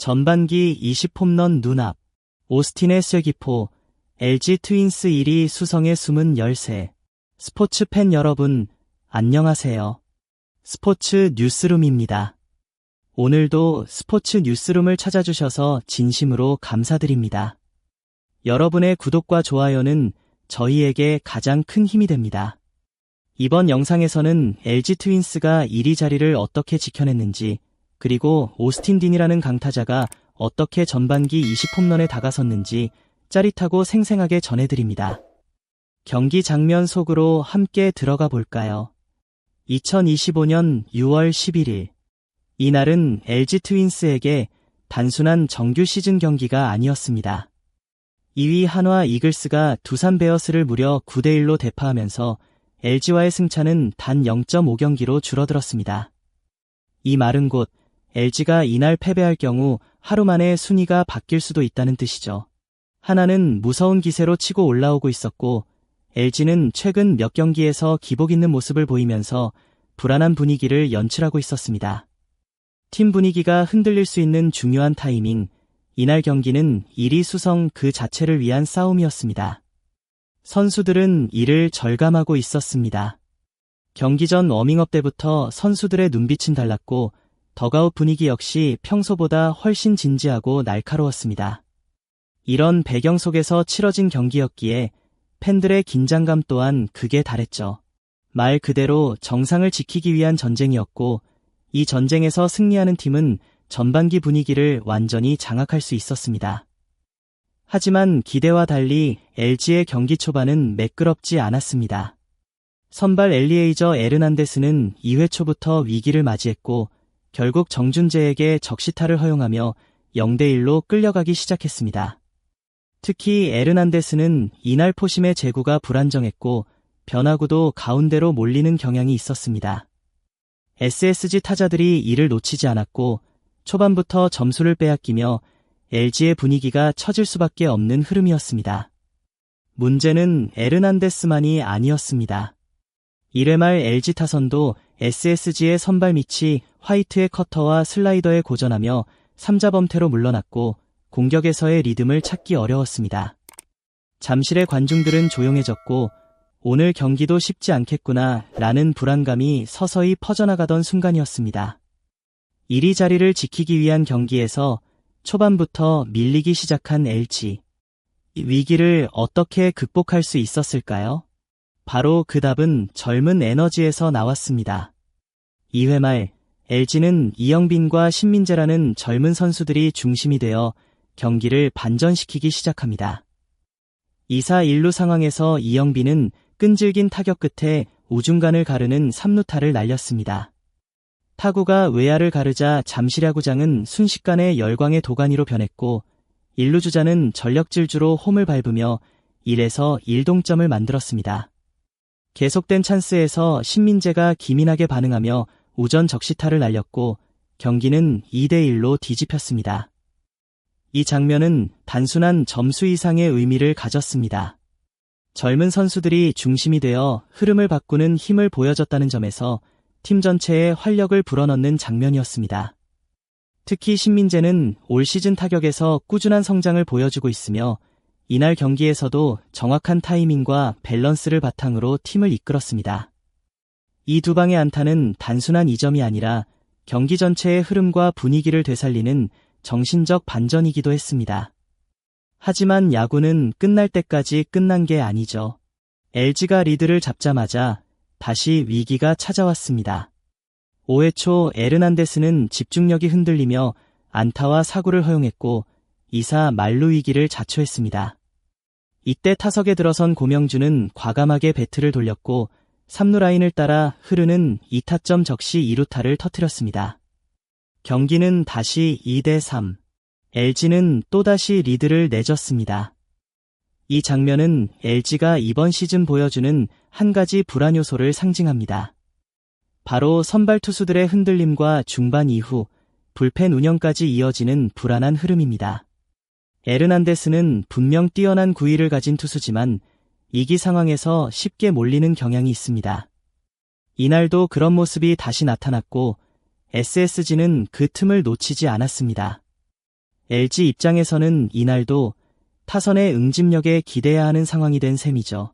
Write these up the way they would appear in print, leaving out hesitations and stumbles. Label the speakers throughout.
Speaker 1: 전반기 20홈런 눈앞. 오스틴의 쐐기포. LG 트윈스 1위 수성의 숨은 열쇠. 스포츠 팬 여러분, 안녕하세요. 스포츠 뉴스룸입니다. 오늘도 스포츠 뉴스룸을 찾아주셔서 진심으로 감사드립니다. 여러분의 구독과 좋아요는 저희에게 가장 큰 힘이 됩니다. 이번 영상에서는 LG 트윈스가 1위 자리를 어떻게 지켜냈는지, 그리고 오스틴 딘이라는 강타자가 어떻게 전반기 20홈런에 다가섰는지 짜릿하고 생생하게 전해드립니다. 경기 장면 속으로 함께 들어가 볼까요? 2025년 6월 11일. 이날은 LG 트윈스에게 단순한 정규 시즌 경기가 아니었습니다. 2위 한화 이글스가 두산 베어스를 무려 9대1로 대파하면서 LG와의 승차는 단 0.5경기로 줄어들었습니다. 이 말은 곧 LG가 이날 패배할 경우 하루 만에 순위가 바뀔 수도 있다는 뜻이죠. 하나는 무서운 기세로 치고 올라오고 있었고, LG는 최근 몇 경기에서 기복 있는 모습을 보이면서 불안한 분위기를 연출하고 있었습니다. 팀 분위기가 흔들릴 수 있는 중요한 타이밍, 이날 경기는 1위 수성 그 자체를 위한 싸움이었습니다. 선수들은 이를 절감하고 있었습니다. 경기 전 워밍업 때부터 선수들의 눈빛은 달랐고, 더가웃 분위기 역시 평소보다 훨씬 진지하고 날카로웠습니다. 이런 배경 속에서 치러진 경기였기에 팬들의 긴장감 또한 극에 달했죠. 말 그대로 정상을 지키기 위한 전쟁이었고, 이 전쟁에서 승리하는 팀은 전반기 분위기를 완전히 장악할 수 있었습니다. 하지만 기대와 달리 LG의 경기 초반은 매끄럽지 않았습니다. 선발 엘리에이저 에르난데스는 2회 초부터 위기를 맞이했고, 결국 정준재에게 적시타를 허용하며 0대1로 끌려가기 시작했습니다. 특히 에르난데스는 이날 포심의 제구가 불안정했고, 변화구도 가운데로 몰리는 경향이 있었습니다. SSG 타자들이 이를 놓치지 않았고, 초반부터 점수를 빼앗기며 LG의 분위기가 처질 수밖에 없는 흐름이었습니다. 문제는 에르난데스만이 아니었습니다. 1회 말 LG 타선도 SSG의 선발 미치 화이트의 커터와 슬라이더에 고전하며 3자 범퇴로 물러났고, 공격에서의 리듬을 찾기 어려웠습니다. 잠실의 관중들은 조용해졌고, 오늘 경기도 쉽지 않겠구나 라는 불안감이 서서히 퍼져나가던 순간이었습니다. 1위 자리를 지키기 위한 경기에서 초반부터 밀리기 시작한 LG. 이 위기를 어떻게 극복할 수 있었을까요? 바로 그 답은 젊은 에너지에서 나왔습니다. 2회 말 LG는 이영빈과 신민재라는 젊은 선수들이 중심이 되어 경기를 반전시키기 시작합니다. 2사 1루 상황에서 이영빈은 끈질긴 타격 끝에 우중간을 가르는 3루타를 날렸습니다. 타구가 외야를 가르자 잠실야구장은 순식간에 열광의 도가니로 변했고, 1루 주자는 전력 질주로 홈을 밟으며 1에서 1동점을 만들었습니다. 계속된 찬스에서 신민재가 기민하게 반응하며 우전 적시타를 날렸고, 경기는 2대1로 뒤집혔습니다. 이 장면은 단순한 점수 이상의 의미를 가졌습니다. 젊은 선수들이 중심이 되어 흐름을 바꾸는 힘을 보여줬다는 점에서 팀 전체에 활력을 불어넣는 장면이었습니다. 특히 신민재는 올 시즌 타격에서 꾸준한 성장을 보여주고 있으며, 이날 경기에서도 정확한 타이밍과 밸런스를 바탕으로 팀을 이끌었습니다. 이 두 방의 안타는 단순한 2점이 아니라 경기 전체의 흐름과 분위기를 되살리는 정신적 반전이기도 했습니다. 하지만 야구는 끝날 때까지 끝난 게 아니죠. LG가 리드를 잡자마자 다시 위기가 찾아왔습니다. 5회 초 에르난데스는 집중력이 흔들리며 안타와 사구를 허용했고, 2사 만루 위기를 자초했습니다. 이때 타석에 들어선 고명준은 과감하게 배트를 돌렸고, 3루 라인을 따라 흐르는 2타점 적시 2루타를 터뜨렸습니다. 경기는 다시 2대3. LG는 또다시 리드를 내줬습니다. 이 장면은 LG가 이번 시즌 보여주는 한 가지 불안 요소를 상징합니다. 바로 선발 투수들의 흔들림과 중반 이후 불펜 운영까지 이어지는 불안한 흐름입니다. 에르난데스는 분명 뛰어난 구위를 가진 투수지만 위기 상황에서 쉽게 몰리는 경향이 있습니다. 이날도 그런 모습이 다시 나타났고 SSG는 그 틈을 놓치지 않았습니다. LG 입장에서는 이날도 타선의 응집력에 기대야 하는 상황이 된 셈이죠.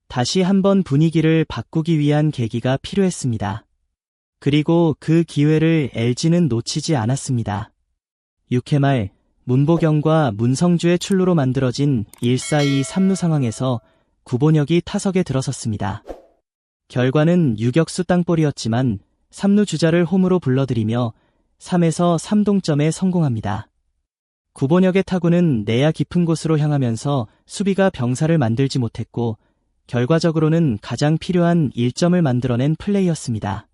Speaker 1: 다시 한번 분위기를 바꾸기 위한 계기가 필요했습니다. 그리고 그 기회를 LG는 놓치지 않았습니다. 6회 말 문보경과 문성주의 출루로 만들어진 1-4-2 3루 상황에서 구본혁이 타석에 들어섰습니다. 결과는 유격수 땅볼이었지만 3루 주자를 홈으로 불러들이며 3에서 3동점에 성공합니다. 구본혁의 타구는 내야 깊은 곳으로 향하면서 수비가 병사를 만들지 못했고 결과적으로는 가장 필요한 1점을 만들어낸 플레이였습니다.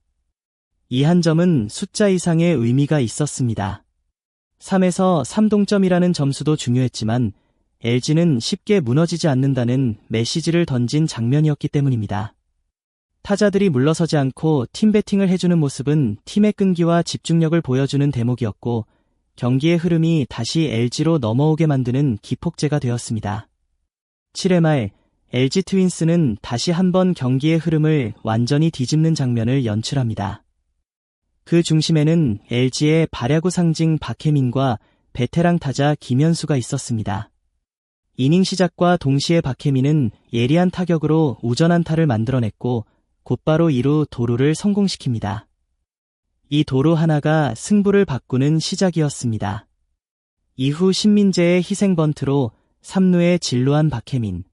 Speaker 1: 이 한 점은 숫자 이상의 의미가 있었습니다. 3에서 3동점이라는 점수도 중요했지만 LG는 쉽게 무너지지 않는다는 메시지를 던진 장면이었기 때문입니다. 타자들이 물러서지 않고 팀 배팅을 해주는 모습은 팀의 끈기와 집중력을 보여주는 대목이었고 경기의 흐름이 다시 LG로 넘어오게 만드는 기폭제가 되었습니다. 7회 말 LG 트윈스는 다시 한번 경기의 흐름을 완전히 뒤집는 장면을 연출합니다. 그 중심에는 LG의 발야구 상징 박혜민과 베테랑 타자 김현수가 있었습니다. 이닝 시작과 동시에 박혜민은 예리한 타격으로 우전 안타를 만들어냈고 곧바로 2루 도루를 성공시킵니다. 이 도루 하나가 승부를 바꾸는 시작이었습니다. 이후 신민재의 희생 번트로 3루에 진루한 박혜민.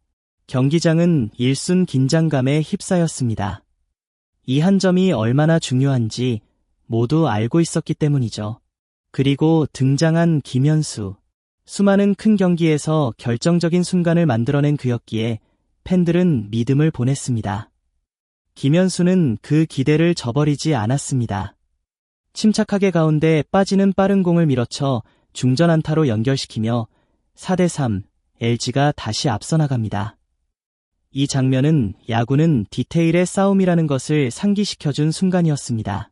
Speaker 1: 경기장은 일순 긴장감에 휩싸였습니다. 이 한 점이 얼마나 중요한지 모두 알고 있었기 때문이죠. 그리고 등장한 김현수. 수많은 큰 경기에서 결정적인 순간을 만들어낸 그였기에 팬들은 믿음을 보냈습니다. 김현수는 그 기대를 저버리지 않았습니다. 침착하게 가운데 빠지는 빠른 공을 밀어쳐 중전 안타로 연결시키며 4대3 LG가 다시 앞서 나갑니다. 이 장면은 야구는 디테일의 싸움이라는 것을 상기시켜준 순간이었습니다.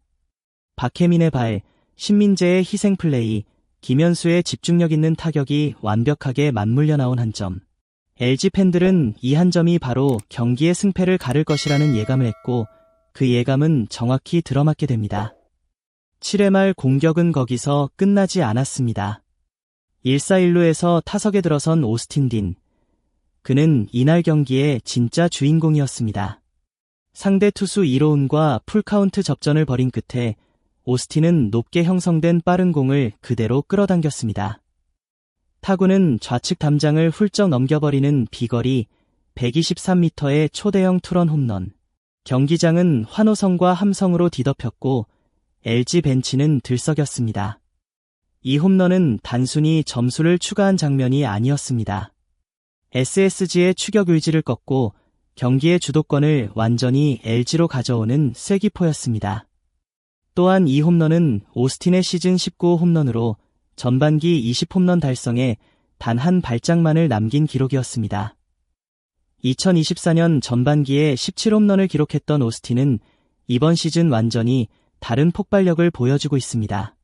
Speaker 1: 박혜민의 발, 신민재의 희생 플레이, 김현수의 집중력 있는 타격이 완벽하게 맞물려 나온 한 점. LG 팬들은 이 한 점이 바로 경기의 승패를 가를 것이라는 예감을 했고 그 예감은 정확히 들어맞게 됩니다. 7회 말 공격은 거기서 끝나지 않았습니다. 1-4-1루에서 타석에 들어선 오스틴 딘. 그는 이날 경기의 진짜 주인공이었습니다. 상대 투수 이로운과 풀카운트 접전을 벌인 끝에 오스틴은 높게 형성된 빠른 공을 그대로 끌어당겼습니다. 타구는 좌측 담장을 훌쩍 넘겨버리는 비거리 123m의 초대형 투런 홈런. 경기장은 환호성과 함성으로 뒤덮였고 LG 벤치는 들썩였습니다. 이 홈런은 단순히 점수를 추가한 장면이 아니었습니다. SSG의 추격 의지를 꺾고 경기의 주도권을 완전히 LG로 가져오는 쐐기포였습니다. 또한 이 홈런은 오스틴의 시즌 19호 홈런으로 전반기 20홈런 달성에 단 한 발짝만을 남긴 기록이었습니다. 2024년 전반기에 17홈런을 기록했던 오스틴은 이번 시즌 완전히 다른 폭발력을 보여주고 있습니다.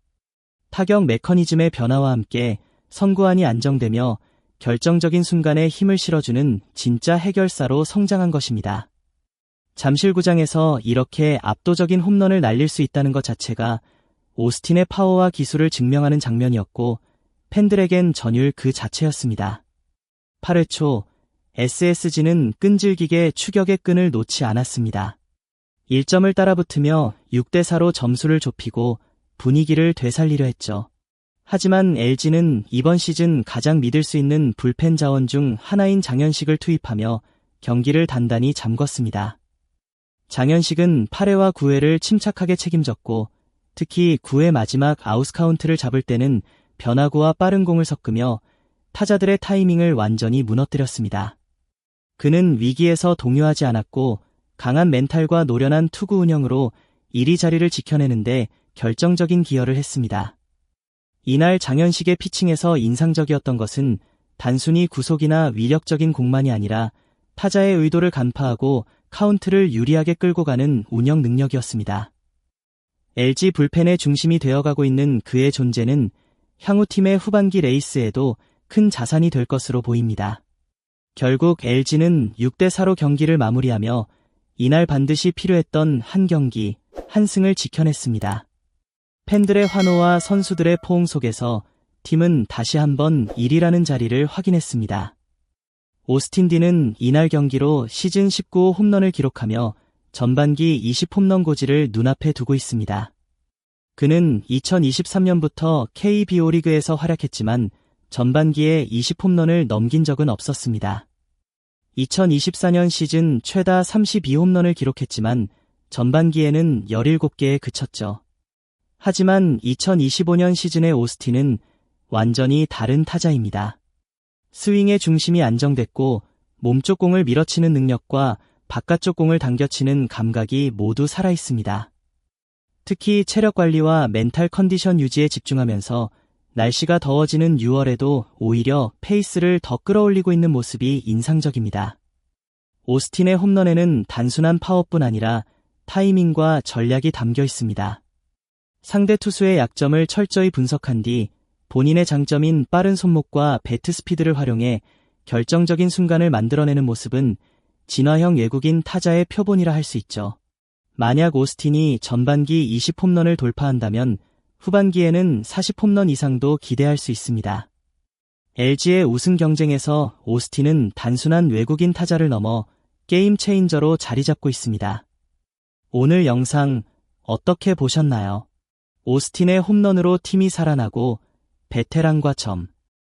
Speaker 1: 타격 메커니즘의 변화와 함께 선구안이 안정되며 결정적인 순간에 힘을 실어주는 진짜 해결사로 성장한 것입니다. 잠실구장에서 이렇게 압도적인 홈런을 날릴 수 있다는 것 자체가 오스틴의 파워와 기술을 증명하는 장면이었고 팬들에겐 전율 그 자체였습니다. 8회 초 SSG는 끈질기게 추격의 끈을 놓지 않았습니다. 1점을 따라붙으며 6대4로 점수를 좁히고 분위기를 되살리려 했죠. 하지만 LG는 이번 시즌 가장 믿을 수 있는 불펜 자원 중 하나인 장현식을 투입하며 경기를 단단히 잠궜습니다. 장현식은 8회와 9회를 침착하게 책임졌고 특히 9회 마지막 아웃카운트를 잡을 때는 변화구와 빠른 공을 섞으며 타자들의 타이밍을 완전히 무너뜨렸습니다. 그는 위기에서 동요하지 않았고 강한 멘탈과 노련한 투구 운영으로 1위 자리를 지켜내는데 결정적인 기여를 했습니다. 이날 장현식의 피칭에서 인상적이었던 것은 단순히 구속이나 위력적인 공만이 아니라 타자의 의도를 간파하고 카운트를 유리하게 끌고 가는 운영 능력이었습니다. LG 불펜의 중심이 되어가고 있는 그의 존재는 향후 팀의 후반기 레이스에도 큰 자산이 될 것으로 보입니다. 결국 LG는 6대4로 경기를 마무리하며 이날 반드시 필요했던 한 경기, 한 승을 지켜냈습니다. 팬들의 환호와 선수들의 포옹 속에서 팀은 다시 한번 1위라는 자리를 확인했습니다. 오스틴 디는 이날 경기로 시즌 19호 홈런을 기록하며 전반기 20홈런 고지를 눈앞에 두고 있습니다. 그는 2023년부터 KBO 리그에서 활약했지만 전반기에 20홈런을 넘긴 적은 없었습니다. 2024년 시즌 최다 32홈런을 기록했지만 전반기에는 17개에 그쳤죠. 하지만 2025년 시즌의 오스틴은 완전히 다른 타자입니다. 스윙의 중심이 안정됐고 몸쪽 공을 밀어치는 능력과 바깥쪽 공을 당겨치는 감각이 모두 살아있습니다. 특히 체력 관리와 멘탈 컨디션 유지에 집중하면서 날씨가 더워지는 6월에도 오히려 페이스를 더 끌어올리고 있는 모습이 인상적입니다. 오스틴의 홈런에는 단순한 파워뿐 아니라 타이밍과 전략이 담겨 있습니다. 상대 투수의 약점을 철저히 분석한 뒤 본인의 장점인 빠른 손목과 배트 스피드를 활용해 결정적인 순간을 만들어내는 모습은 진화형 외국인 타자의 표본이라 할 수 있죠. 만약 오스틴이 전반기 20홈런을 돌파한다면 후반기에는 40홈런 이상도 기대할 수 있습니다. LG의 우승 경쟁에서 오스틴은 단순한 외국인 타자를 넘어 게임 체인저로 자리 잡고 있습니다. 오늘 영상 어떻게 보셨나요? 오스틴의 홈런으로 팀이 살아나고 베테랑과 점